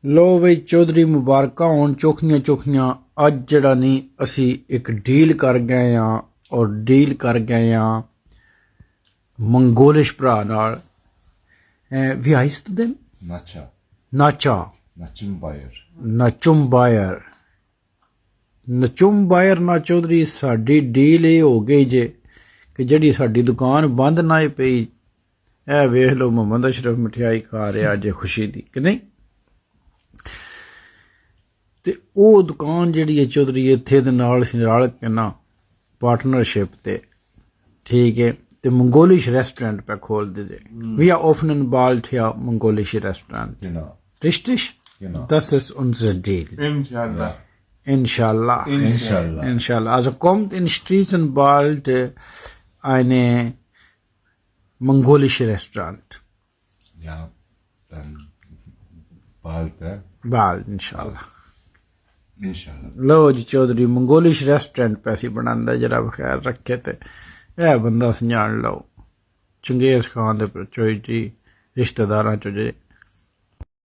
लो बई चौधरी मुबारकां होण चोखियां चोखियां अज जिहड़ा नहीं असी एक डील कर गए हाँ और डील कर गए हाँ मंगोलिश भरा नाल। Wie heißt du denn? Nacha. नाचा Nachumbayer. नचुम्बायर नचुम्बायर ना चौधरी साडी डील ये हो गई जे कि जिहड़ी साडी दुकान बंद ना ही पई। ए वेख लो मोहम्मद अशरफ मठियाई खा रहा अज खुशी दी कि नहीं। ते ਉਹ दुकान जिहड़ी है चौधरी इत्थे दे नाल रल के ना पार्टनरशिप ते ठीक है ते मंगोलिश रेस्टोरेंट पे खोल दे जे। Wir öffnen bald hier mongolische Restaurant. Genau. Richtig? Genau. Das ist unser Deal. Inshallah. Inshallah. Inshallah. Inshallah. Also kommt in Strießen bald eine mongolische Restaurant. Ja, dann bald, Bald, inshallah. Inshallah. Low ji Chaudhary मंगोलिश restaurant पैसी बनांदा जरा बखैर रखे ते ए बंदा संजान लो Genghis Khan दे चोई जी रिश्तेदारां चो जे